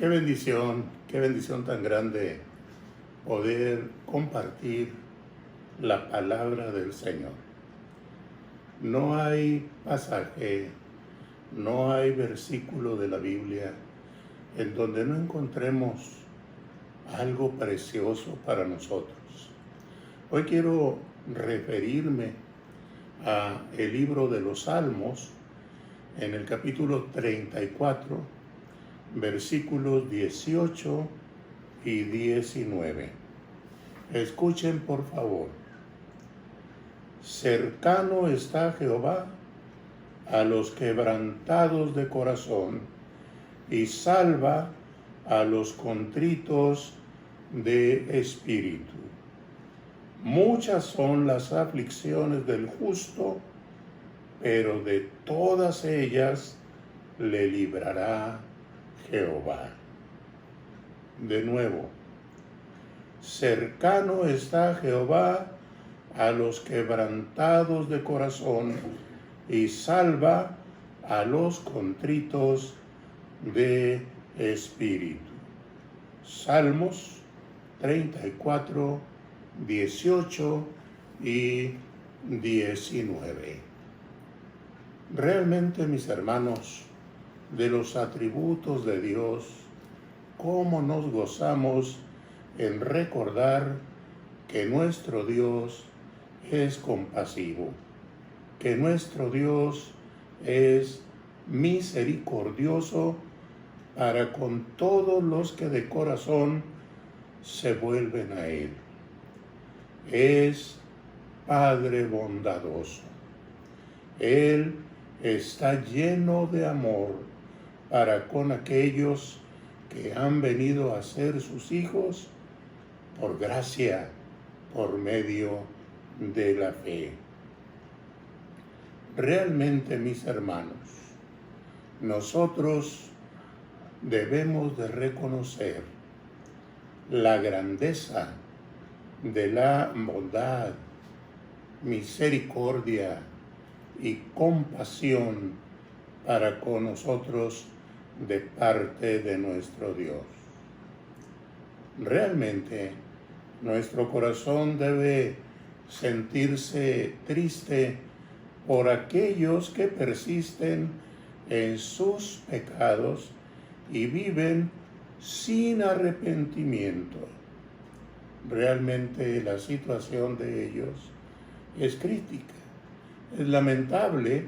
qué bendición tan grande poder compartir la palabra del Señor. No hay pasaje, no hay versículo de la Biblia en donde no encontremos algo precioso para nosotros. Hoy quiero referirme a el libro de los Salmos en el capítulo 34, versículos 18 y 19. Escuchen por favor. Cercano está Jehová a los quebrantados de corazón y salva a los contritos de espíritu. Muchas son las aflicciones del justo, pero de todas ellas le librará Jehová. De nuevo, cercano está Jehová a los quebrantados de corazón y salva a los contritos de espíritu. Salmos 34, 18 y 19. Realmente, mis hermanos, de los atributos de Dios, cómo nos gozamos en recordar que nuestro Dios es compasivo, que nuestro Dios es misericordioso para con todos los que de corazón se vuelven a Él. Es Padre bondadoso. Él está lleno de amor para con aquellos que han venido a ser sus hijos por gracia, por medio de la fe. Realmente, mis hermanos, nosotros debemos de reconocer la grandeza de la bondad, misericordia y compasión para con nosotros de parte de nuestro Dios. Realmente, nuestro corazón debe sentirse triste por aquellos que persisten en sus pecados y viven sin arrepentimiento. Realmente la situación de ellos es crítica, es lamentable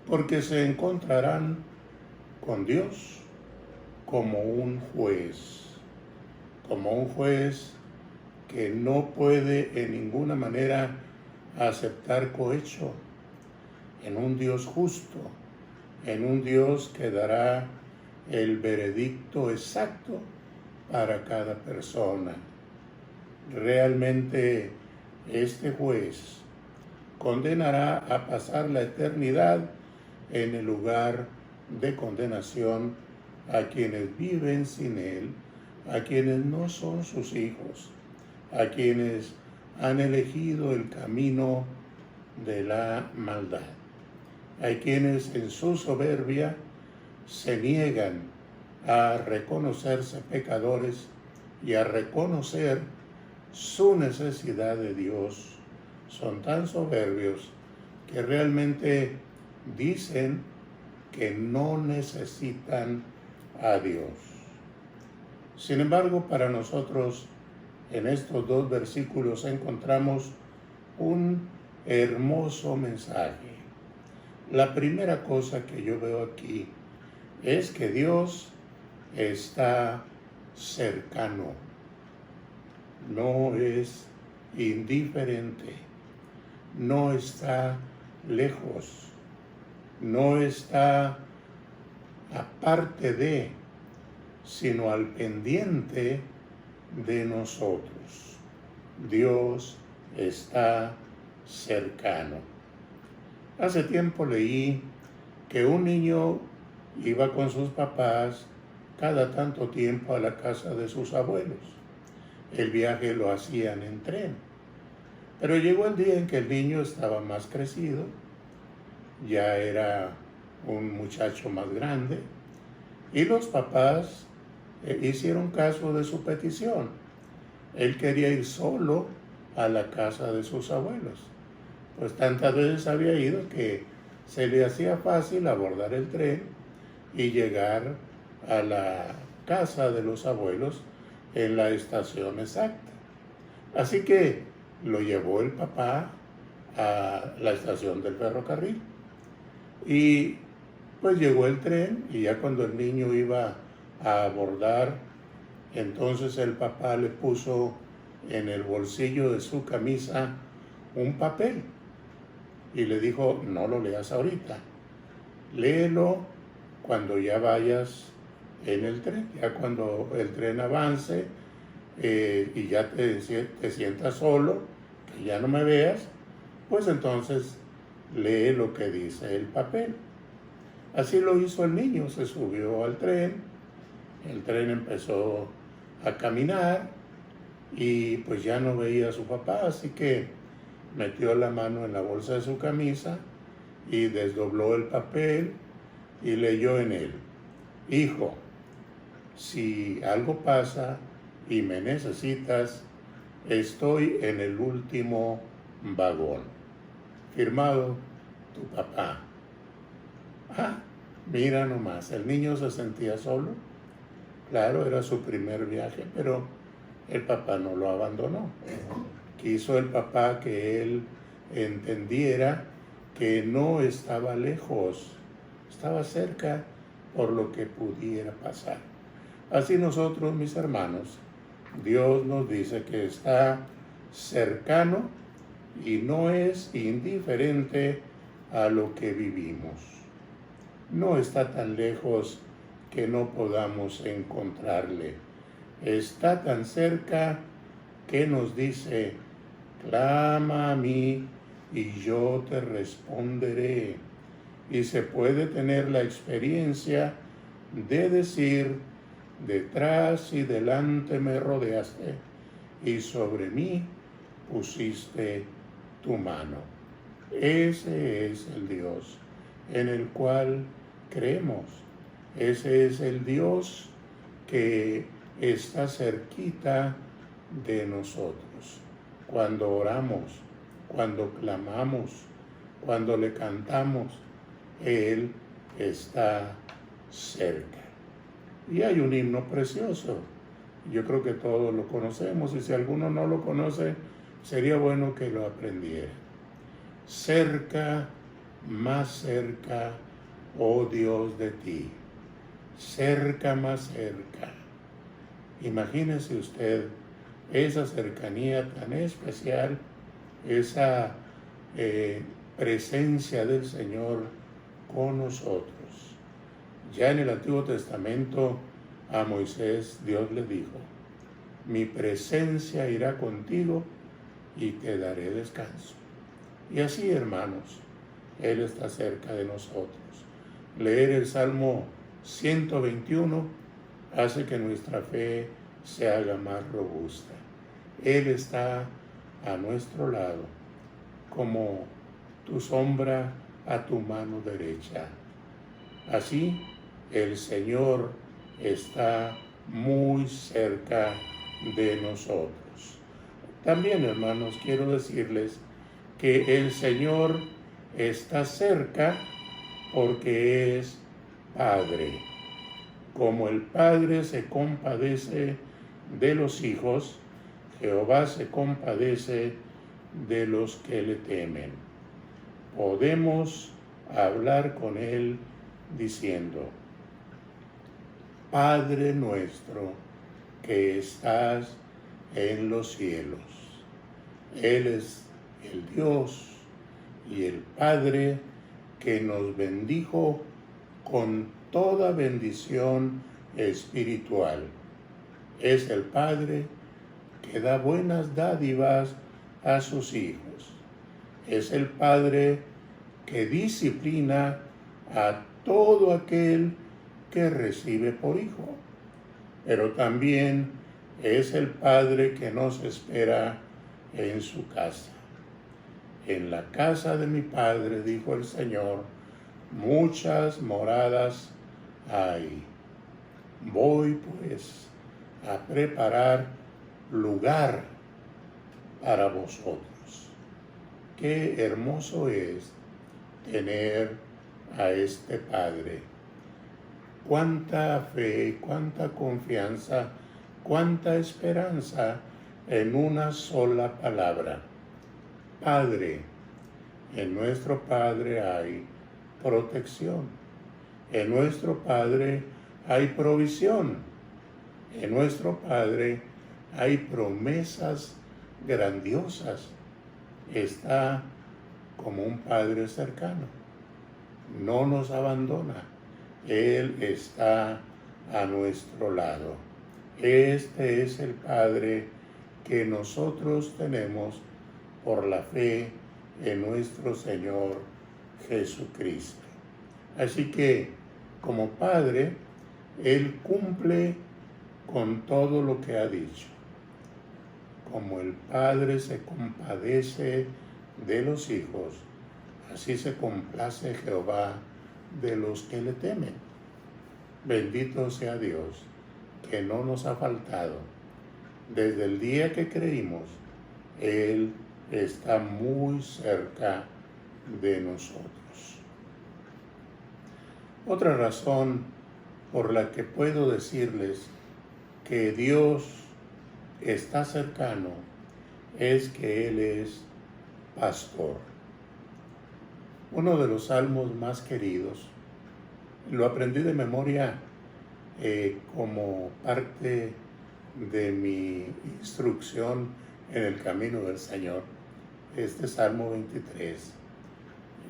porque se encontrarán con Dios como un juez que no puede en ninguna manera aceptar cohecho, en un Dios justo, en un Dios que dará el veredicto exacto para cada persona. Realmente este juez condenará a pasar la eternidad en el lugar de condenación a quienes viven sin Él, a quienes no son sus hijos, a quienes han elegido el camino de la maldad. Hay quienes en su soberbia se niegan a reconocerse pecadores y a reconocer su necesidad de Dios. Son tan soberbios que realmente dicen que no necesitan a Dios. Sin embargo, para nosotros, en estos dos versículos encontramos un hermoso mensaje. La primera cosa que yo veo aquí es que Dios está cercano, no es indiferente, no está lejos, no está aparte de, sino al pendiente de nosotros. Dios está cercano. Hace tiempo leí que un niño iba con sus papás cada tanto tiempo a la casa de sus abuelos. El viaje lo hacían en tren. Pero llegó el día en que el niño estaba más crecido, ya era un muchacho más grande, y los papás hicieron caso de su petición. Él quería ir solo a la casa de sus abuelos. Pues tantas veces había ido que se le hacía fácil abordar el tren y llegar a la casa de los abuelos en la estación exacta. Así que lo llevó el papá a la estación del ferrocarril. Y pues llegó el tren y ya cuando el niño iba a abordar, entonces el papá le puso en el bolsillo de su camisa un papel y le dijo, no lo leas ahorita, léelo cuando ya vayas en el tren, ya cuando el tren avance y ya te sientas solo, que ya no me veas, pues entonces lee lo que dice el papel. Así lo hizo el niño, se subió al tren, el tren empezó a caminar y pues ya no veía a su papá, así que metió la mano en la bolsa de su camisa y desdobló el papel y leyó en él, hijo, si algo pasa y me necesitas, estoy en el último vagón. Firmado, tu papá. Ah, mira nomás, el niño se sentía solo. Claro, era su primer viaje, pero el papá no lo abandonó. Quiso el papá que él entendiera que no estaba lejos, estaba cerca por lo que pudiera pasar. Así nosotros, mis hermanos, Dios nos dice que está cercano y no es indiferente a lo que vivimos. No está tan lejos que no podamos encontrarle. Está tan cerca que nos dice, clama a mí y yo te responderé. Y se puede tener la experiencia de decir, detrás y delante me rodeaste y sobre mí pusiste tu mano. Ese es el Dios en el cual creemos. Ese es el Dios que está cerquita de nosotros. Cuando oramos, cuando clamamos, cuando le cantamos, Él está cerca. Y hay un himno precioso. Yo creo que todos lo conocemos y si alguno no lo conoce, sería bueno que lo aprendiera. Cerca, más cerca, oh Dios de ti. Cerca, más cerca. Imagínese usted esa cercanía tan especial, esa presencia del Señor con nosotros. Ya en el Antiguo Testamento a Moisés Dios le dijo, mi presencia irá contigo y te daré descanso. Y así, hermanos, Él está cerca de nosotros. Leer el Salmo 121 hace que nuestra fe se haga más robusta. Él está a nuestro lado, como tu sombra a tu mano derecha. Así, el Señor está muy cerca de nosotros. También, hermanos, quiero decirles que el Señor está cerca porque es Padre. Como el Padre se compadece de los hijos, Jehová se compadece de los que le temen. Podemos hablar con Él diciendo, Padre nuestro que estás en los cielos. Él es el Dios y el Padre que nos bendijo con toda bendición espiritual. Es el Padre que da buenas dádivas a sus hijos. Es el Padre que disciplina a todo aquel que recibe por hijo. Pero también es el Padre que nos espera en su casa. En la casa de mi Padre, dijo el Señor, muchas moradas hay. Voy pues a preparar lugar para vosotros. Qué hermoso es tener a este Padre. Cuánta fe, cuánta confianza, cuánta esperanza en una sola palabra. Padre. En nuestro Padre hay protección. En nuestro Padre hay provisión. En nuestro Padre hay promesas grandiosas. Está como un Padre cercano. No nos abandona. Él está a nuestro lado. Este es el Padre que nosotros tenemos por la fe en nuestro Señor Jesucristo. Así que, como Padre, Él cumple con todo lo que ha dicho. Como el Padre se compadece de los hijos, así se complace Jehová de los que le temen. Bendito sea Dios, que no nos ha faltado. Desde el día que creímos, Él está muy cerca de nosotros. Otra razón por la que puedo decirles que Dios está cercano es que Él es pastor. Uno de los salmos más queridos, lo aprendí de memoria como parte de mi instrucción en el camino del Señor. Este Salmo 23,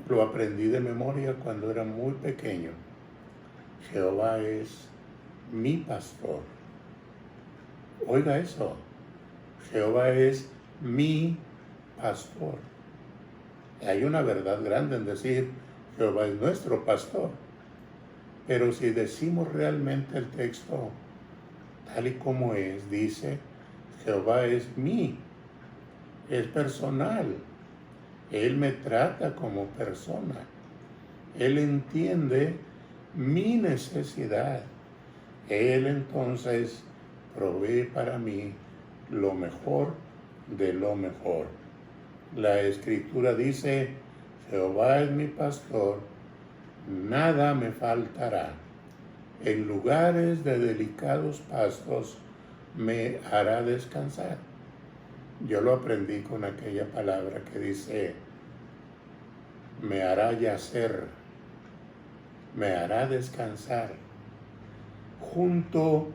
lo aprendí de memoria cuando era muy pequeño. Jehová es mi pastor. Oiga eso, Jehová es mi pastor. Hay una verdad grande en decir, Jehová es nuestro pastor. Pero si decimos realmente el texto tal y como es, dice, Jehová es mi, es personal. Él me trata como persona. Él entiende mi necesidad. Él entonces provee para mí lo mejor de lo mejor. La Escritura dice, Jehová es mi pastor, nada me faltará. En lugares de delicados pastos me hará descansar. Yo lo aprendí con aquella palabra que dice, me hará yacer, me hará descansar. Junto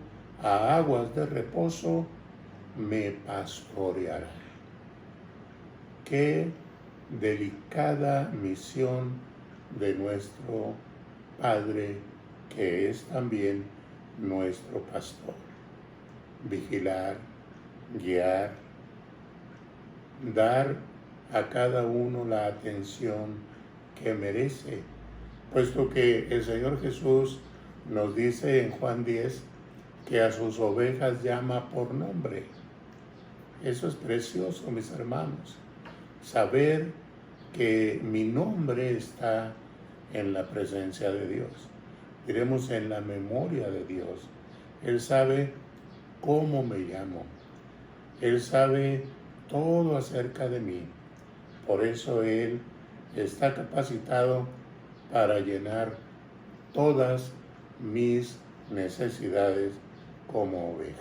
a aguas de reposo me pastoreará. Qué delicada misión de nuestro Padre, que es también nuestro pastor. Vigilar, guiar, dar a cada uno la atención que merece, puesto que el Señor Jesús nos dice en Juan 10 que a sus ovejas llama por nombre. Eso es precioso, mis hermanos, saber que mi nombre está en la presencia de Dios, diremos en la memoria de Dios. Él sabe cómo me llamo, Él sabe todo acerca de mí. Por eso Él está capacitado para llenar todas mis necesidades como oveja.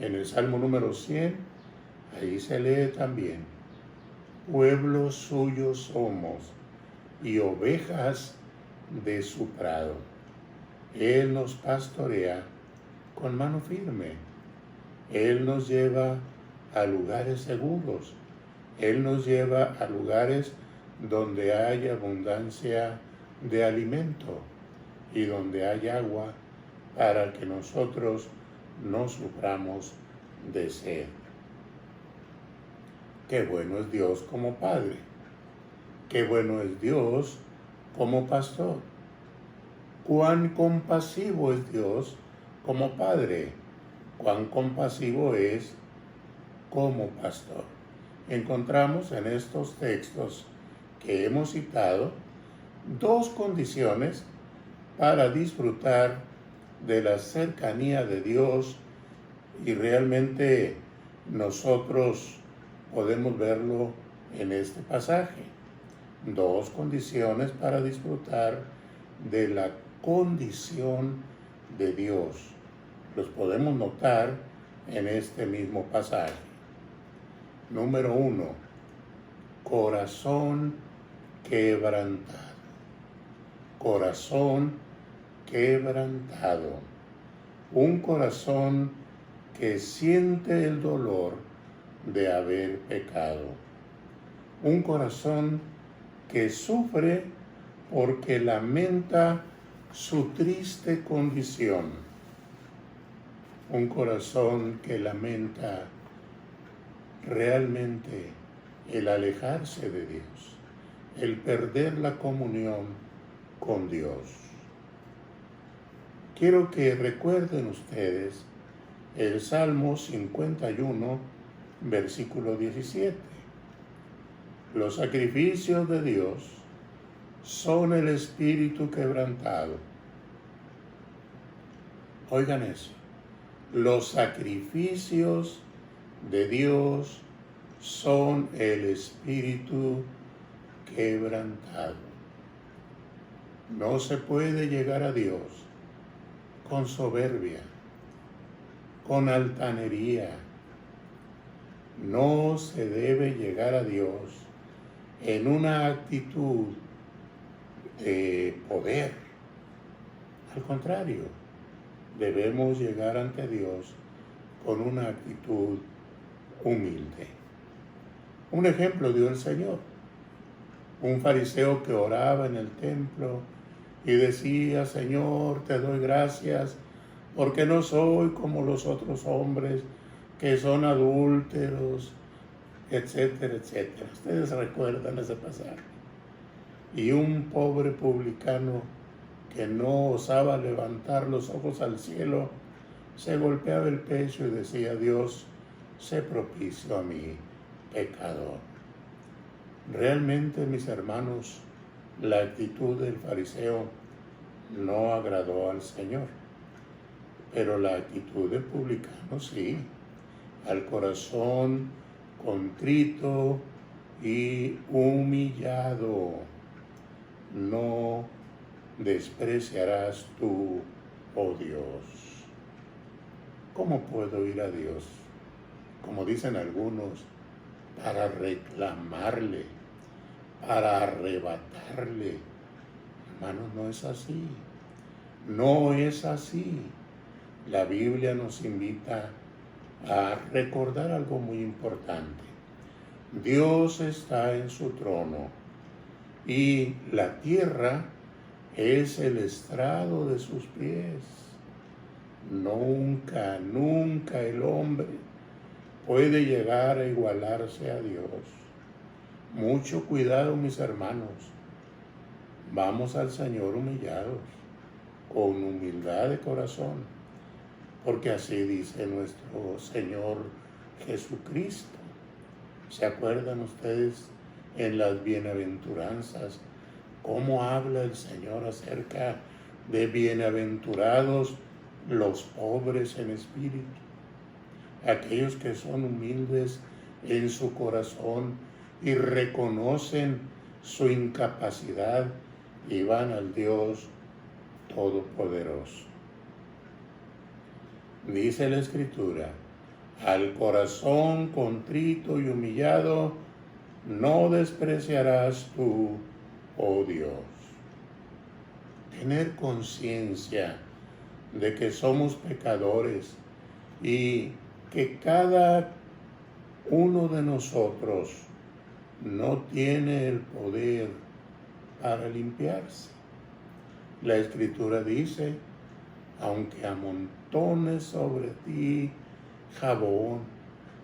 En el Salmo número 100, ahí se lee también, pueblo suyo somos y ovejas de su prado. Él nos pastorea con mano firme. Él nos lleva a lugares seguros. Él nos lleva a lugares donde hay abundancia de alimento y donde hay agua para que nosotros no suframos de sed. Qué bueno es Dios como Padre. Qué bueno es Dios como pastor. Cuán compasivo es Dios como Padre. Cuán compasivo es como pastor. Encontramos en estos textos que hemos citado dos condiciones para disfrutar de la cercanía de Dios, y realmente nosotros podemos verlo en este pasaje. Dos condiciones para disfrutar de la condición de Dios. Los podemos notar en este mismo pasaje. Número 1, corazón quebrantado. Corazón quebrantado. Un corazón que siente el dolor de haber pecado. Un corazón que sufre porque lamenta su triste condición. Un corazón que lamenta realmente el alejarse de Dios, el perder la comunión con Dios. Quiero que recuerden ustedes el Salmo 51, versículo 17. Los sacrificios de Dios son el espíritu quebrantado. Oigan eso. Los sacrificios de Dios son el espíritu quebrantado. No se puede llegar a Dios con soberbia, con altanería. No se debe llegar a Dios en una actitud de poder. Al contrario, debemos llegar ante Dios con una actitud humilde. Un ejemplo dio el Señor. Un fariseo que oraba en el templo y decía: Señor, te doy gracias porque no soy como los otros hombres que son adúlteros, etcétera, etcétera. Ustedes recuerdan ese pasaje. Y un pobre publicano que no osaba levantar los ojos al cielo, se golpeaba el pecho y decía: Dios, sé propicio a mí, pecador. Realmente, mis hermanos, la actitud del fariseo no agradó al Señor, pero la actitud del publicano sí. Al corazón contrito y humillado no despreciarás tú, oh Dios. ¿Cómo puedo ir a Dios? Como dicen algunos, para reclamarle, para arrebatarle. Hermanos, no es así. No es así. La Biblia nos invita a recordar algo muy importante. Dios está en su trono y la tierra es el estrado de sus pies. Nunca, nunca el hombre puede llegar a igualarse a Dios. Mucho cuidado, mis hermanos. Vamos al Señor humillados, con humildad de corazón, porque así dice nuestro Señor Jesucristo. ¿Se acuerdan ustedes en las bienaventuranzas cómo habla el Señor acerca de bienaventurados los pobres en espíritu? Aquellos que son humildes en su corazón y reconocen su incapacidad y van al Dios Todopoderoso. Dice la Escritura: al corazón contrito y humillado no despreciarás tú, oh Dios. Tener conciencia de que somos pecadores y que cada uno de nosotros no tiene el poder para limpiarse. La Escritura dice: aunque amontones sobre ti jabón,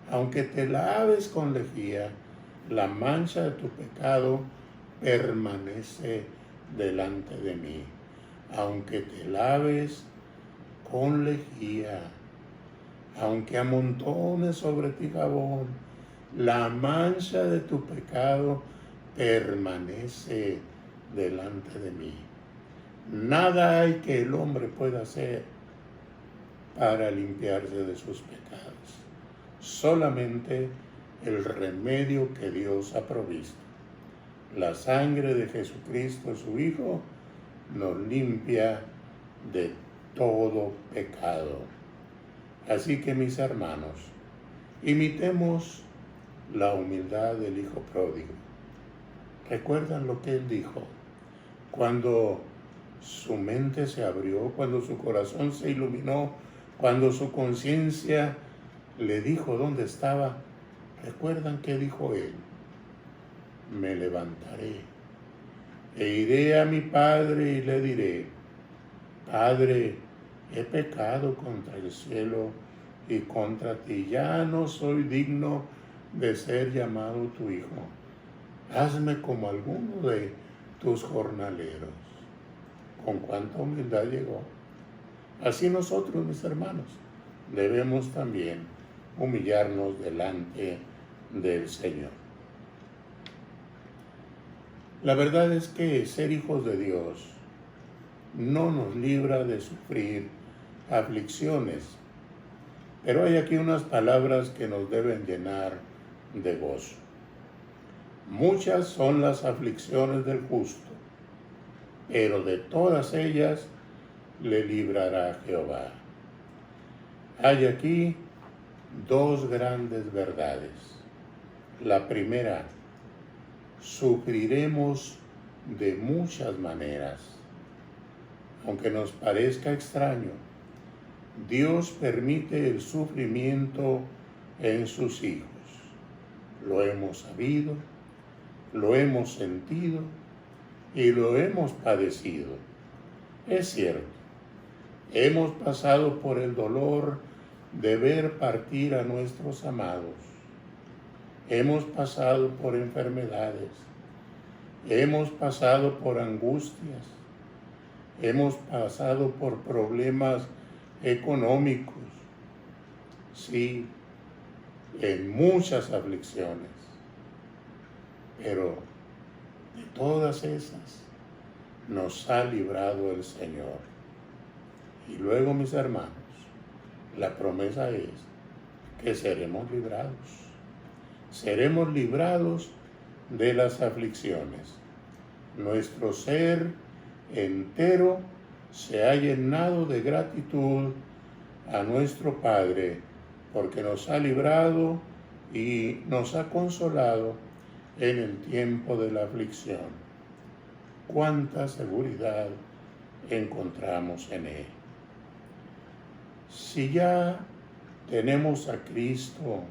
aunque te laves con lejía, la mancha de tu pecado permanece delante de mí. Aunque te laves con lejía, aunque amontones sobre ti jabón, la mancha de tu pecado permanece delante de mí. Nada hay que el hombre pueda hacer para limpiarse de sus pecados. Solamente el remedio que Dios ha provisto, la sangre de Jesucristo, su Hijo, nos limpia de todo pecado. Así que, mis hermanos, imitemos la humildad del Hijo pródigo. ¿Recuerdan lo que él dijo? Cuando su mente se abrió, cuando su corazón se iluminó, cuando su conciencia le dijo dónde estaba. ¿Recuerdan qué dijo él? Me levantaré e iré a mi Padre y le diré: Padre, he pecado contra el cielo y contra ti, ya no soy digno de ser llamado tu hijo. Hazme como alguno de tus jornaleros. Con cuánta humildad llegó. Así nosotros, mis hermanos, debemos también humillarnos delante del Señor. La verdad es que ser hijos de Dios no nos libra de sufrir aflicciones, pero hay aquí unas palabras que nos deben llenar de gozo. Muchas son las aflicciones del justo, pero de todas ellas le librará Jehová. Hay aquí dos grandes verdades. La primera, sufriremos de muchas maneras. Aunque nos parezca extraño, Dios permite el sufrimiento en sus hijos. Lo hemos sabido, lo hemos sentido y lo hemos padecido. Es cierto, hemos pasado por el dolor de ver partir a nuestros amados. Hemos pasado por enfermedades, hemos pasado por angustias, hemos pasado por problemas económicos, sí, en muchas aflicciones, pero de todas esas nos ha librado el Señor. Y luego, mis hermanos, la promesa es que seremos librados. Seremos librados de las aflicciones. Nuestro ser entero se ha llenado de gratitud a nuestro Padre porque nos ha librado y nos ha consolado en el tiempo de la aflicción. Cuánta seguridad encontramos en Él. Si ya tenemos a Cristo,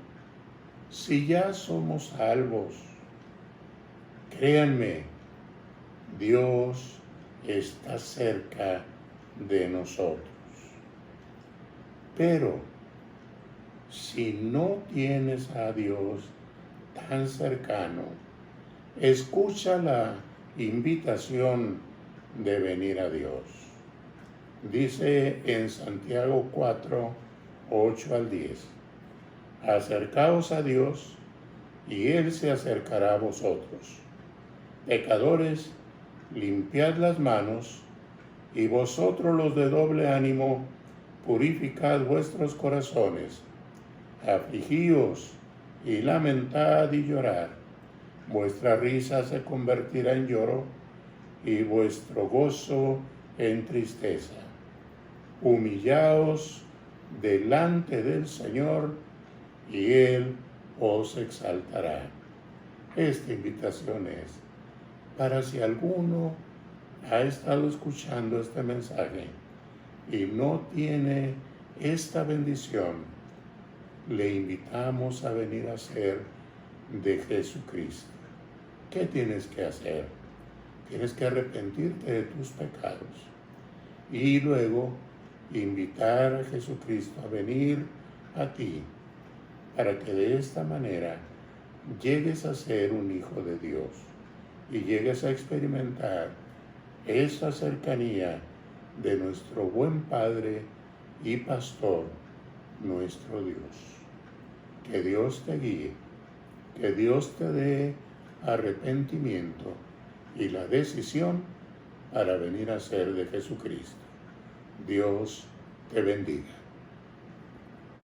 si ya somos salvos, créanme, Dios está cerca de nosotros. Pero si no tienes a Dios tan cercano, escucha la invitación de venir a Dios. Dice en Santiago 4, 8 al 10, acercaos a Dios y Él se acercará a vosotros. Pecadores, limpiad las manos, y vosotros los de doble ánimo, purificad vuestros corazones. Afligíos y lamentad y llorad. Vuestra risa se convertirá en lloro y vuestro gozo en tristeza. Humillaos delante del Señor y Él os exaltará. Esta invitación es para si alguno ha estado escuchando este mensaje y no tiene esta bendición, le invitamos a venir a ser de Jesucristo. ¿Qué tienes que hacer? Tienes que arrepentirte de tus pecados y luego invitar a Jesucristo a venir a ti para que de esta manera llegues a ser un hijo de Dios y llegues a experimentar esa cercanía de nuestro buen Padre y Pastor, nuestro Dios. Que Dios te guíe, que Dios te dé arrepentimiento y la decisión para venir a ser de Jesucristo. Dios te bendiga.